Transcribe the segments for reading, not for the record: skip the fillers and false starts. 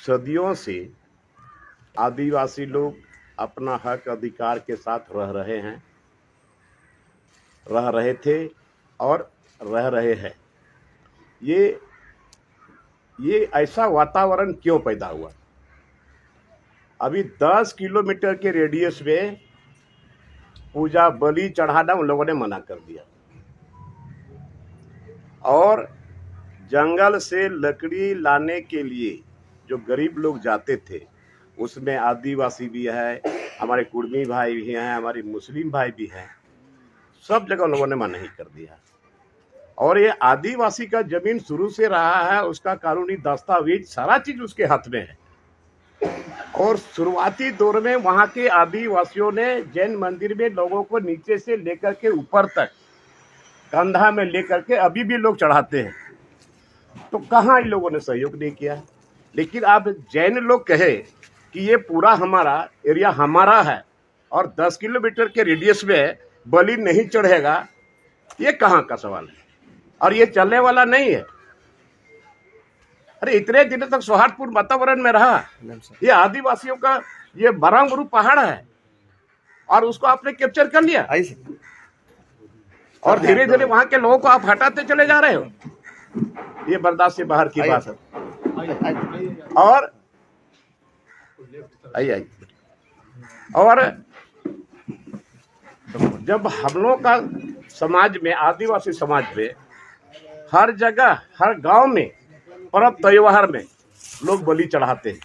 सदियों से आदिवासी लोग अपना हक अधिकार के साथ रह रहे थे और रह रहे हैं। ये ऐसा वातावरण क्यों पैदा हुआ? अभी 10 किलोमीटर के रेडियस में पूजा बलि चढ़ाना उन लोगों ने मना कर दिया, और जंगल से लकड़ी लाने के लिए जो गरीब लोग जाते थे, उसमें आदिवासी भी है, हमारे कुर्मी भाई भी हैं, हमारे मुस्लिम भाई भी हैं, सब जगह लोगों ने मना ही कर दिया। और ये आदिवासी का जमीन शुरू से रहा है, उसका कानूनी दस्तावेज सारा चीज उसके हाथ में है। और शुरुआती दौर में वहां के आदिवासियों ने जैन मंदिर में लोगों को नीचे से लेकर के ऊपर तक कंधा में लेकर के अभी भी लोग चढ़ाते हैं। तो कहाँ इन लोगों ने सहयोग नहीं किया? लेकिन अब जैन लोग कहे कि ये पूरा हमारा एरिया हमारा है और 10 किलोमीटर के रेडियस में बलि नहीं चढ़ेगा, ये कहाँ का सवाल है? और ये चलने वाला नहीं है। अरे इतने दिनों तक सौहार्दपूर्ण वातावरण में रहा, ये आदिवासियों का ये बरांगुरु पहाड़ है और उसको आपने कैप्चर कर लिया, और धीरे धीरे वहां के लोगों को आप हटाते चले जा रहे हो। ये बर्दाश्त से बाहर की बात है। और जब हम लोग का समाज में, आदिवासी समाज में, हर जगह हर गांव में पर्व त्योहार में लोग बलि चढ़ाते हैं,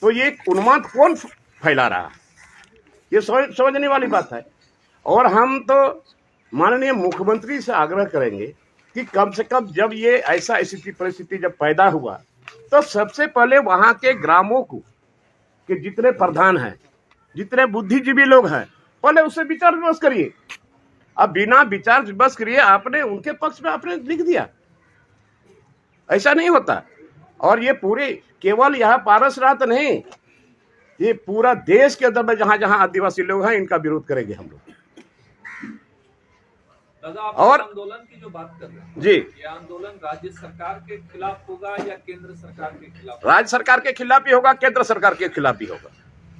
तो ये उन्माद कौन फैला रहा? ये समझने वाली बात है। और हम तो माननीय मुख्यमंत्री से आग्रह करेंगे कि कम से कम जब ये ऐसा स्थिति परिस्थिति जब पैदा हुआ, तो सबसे पहले वहां के ग्रामों को, कि जितने प्रधान हैं, जितने बुद्धिजीवी लोग हैं, पहले उससे विचार विमर्श करिए। अब बिना विचार विमर्श करिए आपने उनके पक्ष में आपने लिख दिया, ऐसा नहीं होता। और ये पूरे केवल यहाँ पारसनाथ नहीं, ये पूरा देश के अंदर में जहां जहां आदिवासी लोग हैं, इनका विरोध करेंगे हम लोग। और आंदोलन की जो बात कर रहे हैं जी, ये आंदोलन राज्य सरकार के खिलाफ होगा या केंद्र सरकार के खिलाफ? राज्य सरकार के खिलाफ भी होगा, केंद्र सरकार के खिलाफ भी होगा।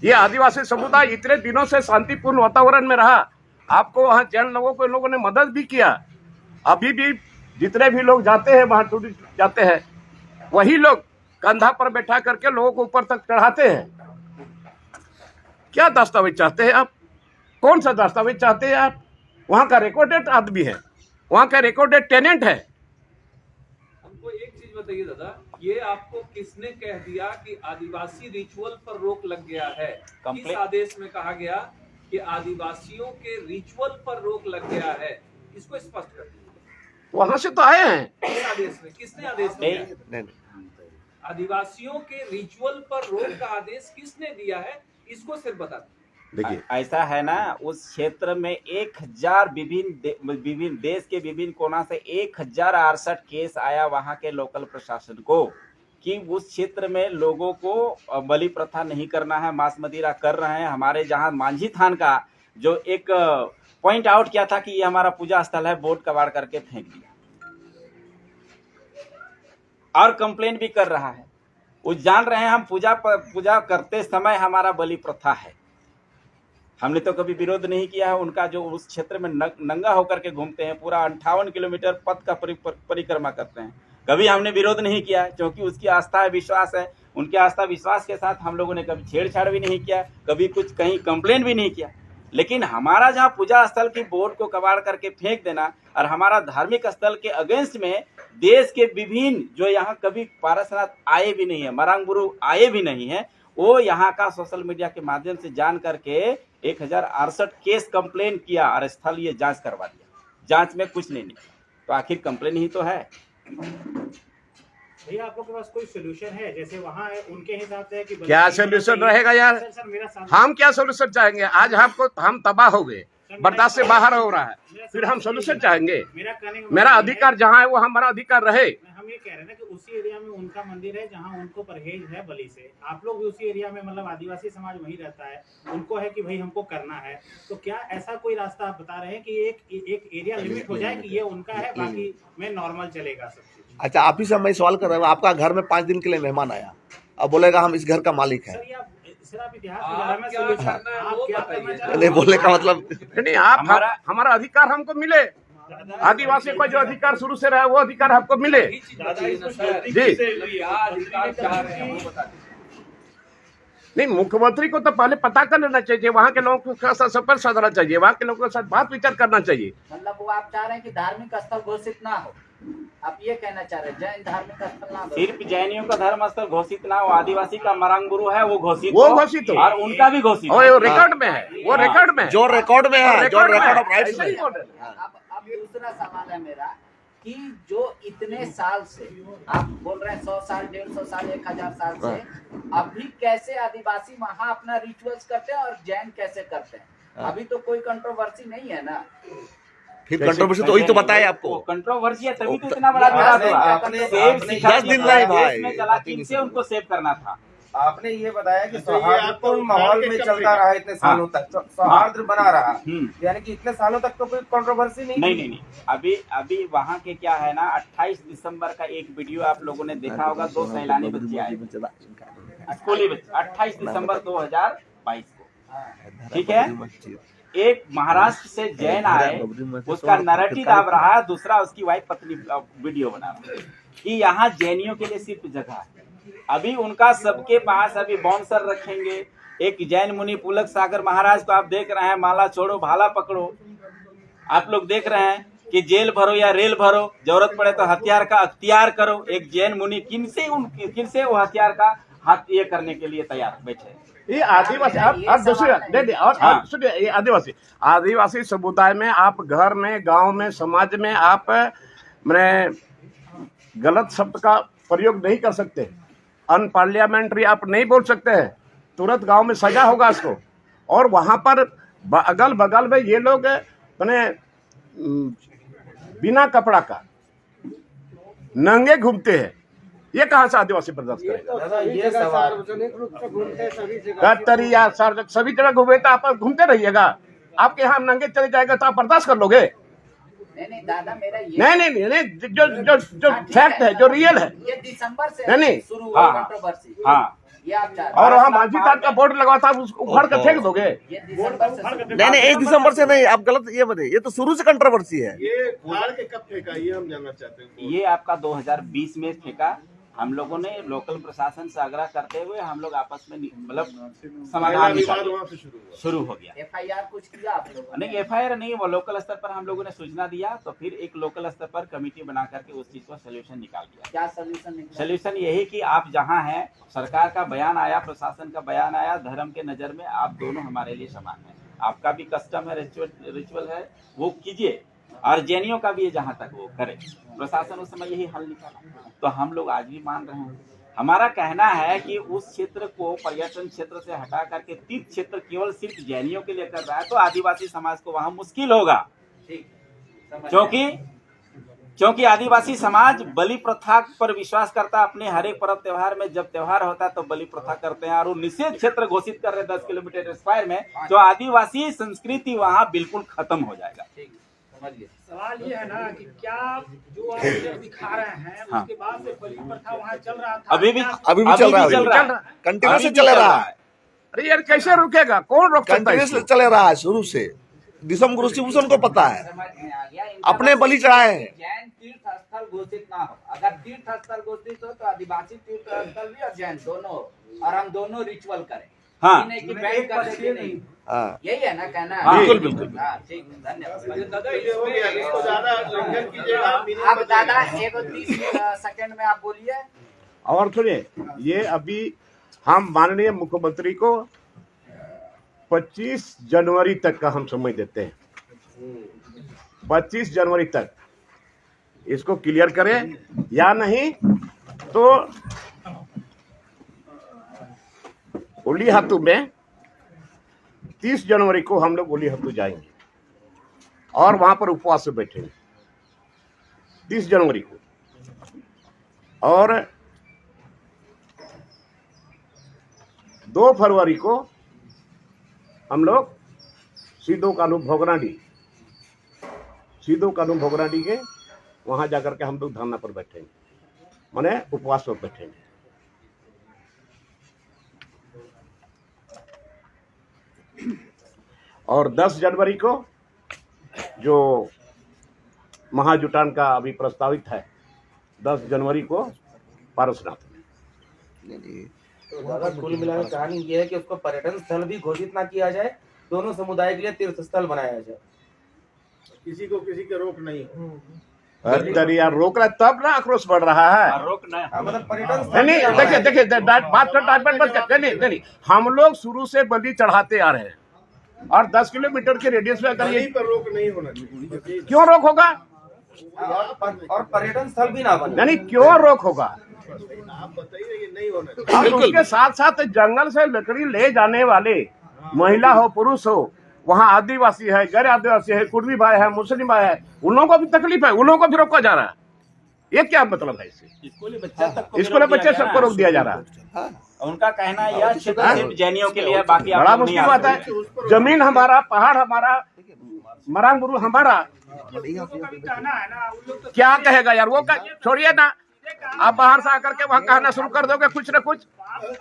ये आदिवासी समुदाय इतने दिनों से शांतिपूर्ण वातावरण में रहा, आपको वहाँ जैन लोगों को इन लोगों ने मदद भी किया। अभी भी जितने भी लोग जाते हैं वहाँ टूरिस्ट जाते हैं, वही लोग कंधा पर बैठा करके लोगों को ऊपर तक चढ़ाते हैं। क्या दस्तावेज चाहते हैं आप? कौन सा दस्तावेज चाहते हैं आप? वहाँ का रिकॉर्डेड आदमी है, वहाँ का रिकॉर्डेड टेनेंट है। हमको एक चीज बताइए दादा, ये आपको किसने कह दिया कि आदिवासी रिचुअल पर रोक लग गया है? किस आदेश में कहा गया कि आदिवासियों के रिचुअल पर रोक लग गया है? इसको स्पष्ट कर दीजिए। वहां से तो आए हैं। किस आदेश में? किसने आदेश दिया? आदिवासियों के रिचुअल पर रोक का आदेश किसने दिया है? इसको सिर्फ बता दीजिए। देखिए ऐसा है ना, उस क्षेत्र में 1000 विभिन्न देश के विभिन्न कोना से 1068 केस आया वहां के लोकल प्रशासन को कि उस क्षेत्र में लोगों को बलि प्रथा नहीं करना है, मांस मदिरा कर रहे हैं। हमारे जहां मांझी थान का जो एक पॉइंट आउट किया था कि ये हमारा पूजा स्थल है, बोर्ड कबाड़ करके फेंक दिया और कंप्लेन भी कर रहा है। वो जान रहे हैं हम पूजा करते समय हमारा बलि प्रथा है। हमने तो कभी विरोध नहीं किया है उनका, जो उस क्षेत्र में नंगा होकर के घूमते हैं, पूरा 58 किलोमीटर पथ का परिक्रमा करते हैं। कभी हमने विरोध नहीं किया, क्योंकि उसकी आस्था है, विश्वास है। उनके आस्था विश्वास के साथ हम लोगों ने कभी छेड़छाड़ भी नहीं किया, कभी कुछ कहीं कंप्लेन भी नहीं किया। लेकिन हमारा जहाँ पूजा स्थल की बोर्ड को कबाड़ करके फेंक देना और हमारा धार्मिक स्थल के अगेंस्ट में देश के विभिन्न, जो यहाँ कभी पारसनाथ आए भी नहीं है, मरांगबुरु आए भी नहीं है, वो यहाँ का सोशल मीडिया के माध्यम से जान करके 1068 केस कंप्लेन किया और स्थलीय जांच करवा दिया। जांच में कुछ नहीं निकला, तो आखिर कंप्लेन ही तो है। भैया आप लोग के पास कोई सोल्यूशन है? जैसे वहाँ है उनके हिसाब से कि क्या सोल्यूशन रहेगा यार? हम क्या सोल्यूशन चाहेंगे? आज हम तबाह हो गए, बर्दाश्त से बाहर हो रहा है, फिर हम सोल्यूशन चाहेंगे? मेरा अधिकार जहाँ है वो हमारा अधिकार रहे। ये कह रहे हैं ना कि उसी एरिया में उनका मंदिर है जहाँ उनको परहेज है बलि से, आप लोग भी उसी एरिया में, मतलब आदिवासी समाज वहीं रहता है, उनको है कि भाई हमको करना है, तो क्या ऐसा कोई रास्ता आप बता रहे हैं कि एक एरिया लिमिट हो जाए कि ये उनका है, बाकी में नॉर्मल चलेगा सब चीज? अच्छा, आप ही से मैं सवाल कर रहा हूँ, आपका घर में 5 दिन के लिए मेहमान आया, अब बोलेगा हम इस घर का मालिक है, सर आप इतिहास आप के बारे में क्या solution- करना है आप वो क्या बताइए। करना चाह रहे नहीं हैं? बोलने का मतलब नहीं आप हमारा अधिकार हमको मिले, आदिवासी को जो अधिकार शुरू से रहा है वो अधिकार हमको मिले। यही चीज बताइए ना सर, जी। क्या अधिकार चाह रहे हैं वो बता दीजिए। नहीं, मुख्यमंत्री को तो पहले पता कर लेना चाहिए, वहाँ के लोगों के साथ सफर साधना चाहिए, वहाँ के लोगों के साथ बात विचार करना चाहिए। मतलब वो आप चाह रहे हैं कि धार्मिक स्थल घोषित ना हो, आप ये कहना चाह रहे हैं जैन धार्मिक स्थल ना हो? सिर्फ जैनियों का धर्म स्थल घोषित ना हो, आदिवासी का मरांग गुरु है वो घोषित वो हो, घोषित हो। और उनका भी घोषित और हो। वो रिकॉर्ड में है, वो रिकॉर्ड में है, जो रिकॉर्ड में है, जो रिकॉर्ड ऑफ राइट्स ऐसा में ही है। बोल रहे हैं। अब दूसरा सवाल है मेरा कि जो इतने साल से आप बोल रहे हैं 100 साल 150 साल 1000 साल से अभी कैसे आदिवासी वहाँ अपना रिचुअल्स करते हैं और जैन कैसे करते हैं? अभी तो कोई कंट्रोवर्सी नहीं है ना? फिर कंट्रोवर्सी तो वही तो बताया आपको, कंट्रोवर्सी है तभी तो इतना बड़ा विवाद हुआ। आपने- सेब आपने- सिखा 10 दिन दिया, नहीं भाई। देश में चला किनसे उनको सेव करना था। आपने ये बताया कि सौहार्दपूर्ण माहौल में चलता रहा इतने सालों तक, सौहार्द बना रहा, यानी कि इतने सालों तक तो कोई कंट्रोवर्सी नहीं नहीं थी। नहीं नहीं, अभी वहाँ के क्या है ना, 28 दिसंबर का एक वीडियो आप लोगों ने देखा होगा, 2 सैलानी बच्चे आए स्कूली बच्चे 28 दिसंबर 2022 को, ठीक है। एक महाराष्ट्र से जैन आए, उसका नैरेटिव दाब रहा है, दूसरा उसकी वाइफ पत्नी वीडियो बना रहा है कि यहाँ जैनियों के लिए सिर्फ जगह है। अभी उनका सबके पास अभी बाउंसर रखेंगे। एक जैन मुनि पुलक सागर महाराज को आप देख रहे हैं, माला छोड़ो भाला पकड़ो, आप लोग देख रहे हैं कि जेल भरो या रेल भरो, जरूरत पड़े तो हथियार का अख्तियार करो। एक जैन मुनि किनसे वो हथियार का हाथ ये करने के लिए तैयार बैठे। ये आदिवासी आप दूसरी नहीं और सुनिए, ये आदिवासी समुदाय में आप घर में, गांव में, समाज में आप मैंने गलत शब्द का प्रयोग नहीं कर सकते, अनपार्लियामेंट्री आप नहीं बोल सकते हैं, तुरंत गांव में सजा होगा इसको। और वहां पर अगल बगल में ये लोग मैंने बिना कपड़ा का नंगे घूमते हैं, ये कहाँ से आदिवासी बर्दाश्त करेगा? दादा ये सवाल कतरी या सभी जगह घूमे तो आप घूमते रहिएगा, आपके यहाँ नंगे चले जाएगा तो आप बर्दाश्त कर लोगे? नहीं दादा, मेरा ये नहीं, जो फैक्ट है, जो रियल है। ये दिसंबर से नहीं, शुरू हुआ हाँ, कंट्रोवर्सी। हाँ। ये आप चाह रहे और हैं? वहाँ मांझी तार का बोर्ड लगा था, उसको उखाड़ कर फेंक दोगे? ये दिसंबर से शुरू- नहीं 1 दिसंबर से नहीं, आप गलत ये बताइए, ये तो शुरू से कंट्रोवर्सी है। ये फाड़ के कब फेंका, ये हम जानना चाहते हैं। ये आपका 2020 में फेंका। हम लोगों ने लोकल प्रशासन से आग्रह करते हुए हम लोग आपस में मतलब समाधान विवाद वहाँ से शुरू हुआ। शुरू हो गया। FIR कुछ किया आप लोगों ने? नहीं, एफआईआर नहीं, वो लोकल स्तर पर हम लोगों ने सूचना दिया, तो फिर एक लोकल स्तर पर कमेटी बना करके उस चीज को सोल्यूशन निकाल दिया। क्या सोल्यूशन निकला? सोल्यूशन यही कि आप जहां हैं, सरकार का बयान आया, प्रशासन का बयान आया, धर्म के नजर में आप दोनों हमारे लिए समान हैं। आपका भी कस्टम है, रिचुअल है, वो कीजिए, और जैनियों का भी है, जहां तक वो करे। प्रशासन उस समय यही हल निकाला, तो हम लोग आज भी मान रहे हैं। हमारा कहना है कि उस क्षेत्र को पर्यटन क्षेत्र से हटा करके तीर्थ क्षेत्र केवल सिर्फ जैनियों के लिए कर रहा है, तो आदिवासी समाज को वहां मुश्किल होगा। ठीक, समझ गया। क्योंकि आदिवासी समाज बलि प्रथा पर विश्वास करता है। अपने हर एक पर्व त्योहार में जब त्योहार होता है तो बलि प्रथा करते हैं, और वो निषेध क्षेत्र घोषित कर रहे हैं 10 किलोमीटर स्क्वायर में, तो आदिवासी संस्कृति वहाँ बिल्कुल खत्म हो जाएगा। ठीक, समझ गया। सवाल ये है ना कि क्या जो आप ये दिखा रहे हैं हाँ। उसके बाद से बलि प्रथा वहाँ चल रहा था? अभी भी चल रहा है, कंटिन्यूस अभी भी चल रहा है, अरे यार कैसे रुकेगा, कौन रोक सकता है कंटिन्यूस इसको? चल रहा है शुरू से। दिसम गुरु शिवभूषण को पता है, समझ में आ गया। इनका अपने मतलब बलि चढ़ाए हैं। जैन तीर्थ स्थल घोषित ना हो। अगर तीर्थ स्थल घोषित हो तो आदिवासी तीर्थ स्थल भी और जैन दोनों, और हम दोनों रिचुअल करें। हाँ। ये नहीं कि बैन कर देंगे, नहीं। हाँ, यही है ना कहना? हाँ, बिल्कुल। हाँ, ठीक, धन्यवाद। दादा ये हो गया, इसको इसमें ज्यादा लंघन कीजिएगा, अब दादा 1-30 सेकंड में आप बोलिए। और सुनिए, ये अभी हम माननीय मुख्यमंत्री को 25 जनवरी तक का हम समय देते हैं। 25 जनवरी तक इसको क्लियर करें, या नहीं तो ओली हाथू में 30 जनवरी को हम लोग ओली हाथू जाएंगे और वहां पर उपवास से बैठेंगे 30 जनवरी को। और 2 फरवरी को हम लोग सीधो कानून भोगराडी के वहां जाकर के हम लोग धरना पर बैठेंगे, माने उपवास पर बैठेंगे। और 10 जनवरी को जो महाजुटान का अभी प्रस्तावित है, 10 जनवरी को पारसनाथ में। तो दादा कुल मिलाकर कहानी ये है कि उसको पर्यटन स्थल भी घोषित ना किया जाए, दोनों समुदाय के लिए तीर्थ स्थल बनाया जाए, किसी को किसी की रोक नहीं हो। अरे यार रोक रहा है तब ना आक्रोश बढ़ रहा है। रोकना मतलब पर्यटन नहीं देखिए बात कर नहीं, हम लोग शुरू से बलि चढ़ाते आ रहे हैं और 10 किलोमीटर के रेडियस में अगर कहीं ये पर रोक नहीं होना चाहिए। क्यों रोक होगा? और पर्यटन स्थल भी ना बने। यानी क्यों रोक होगा? आप बताइए ये नहीं होना चाहिए। और उसके साथ साथ जंगल से लकड़ी ले जाने वाले महिला हो पुरुष हो, वहाँ आदिवासी है, गैर आदिवासी है, कुर्मी भाई है, मुस्लिम भाई है, उन लोगों को भी तकलीफ है, उन लोगों को भी रोका जा रहा है। ये क्या मतलब है इससे? स्कूली बच्चे सबको रोक दिया जा रहा है। उनका कहना है यह क्षेत्र सिर्फ जैनियों के लिए, बाकी आप बड़ा लोग नहीं मुश्किल बात आते। है। जमीन हमारा, पहाड़ हमारा, मरांग गुरु हमारा, क्या कहेगा यार? वो छोड़िए ना, आप बाहर से आकर के वहाँ कहना शुरू कर दोगे कुछ न कुछ।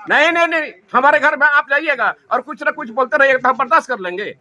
नहीं, हमारे घर में आप जाइएगा और कुछ न कुछ बोलते रहिएगा तो हम बर्दाश्त कर लेंगे।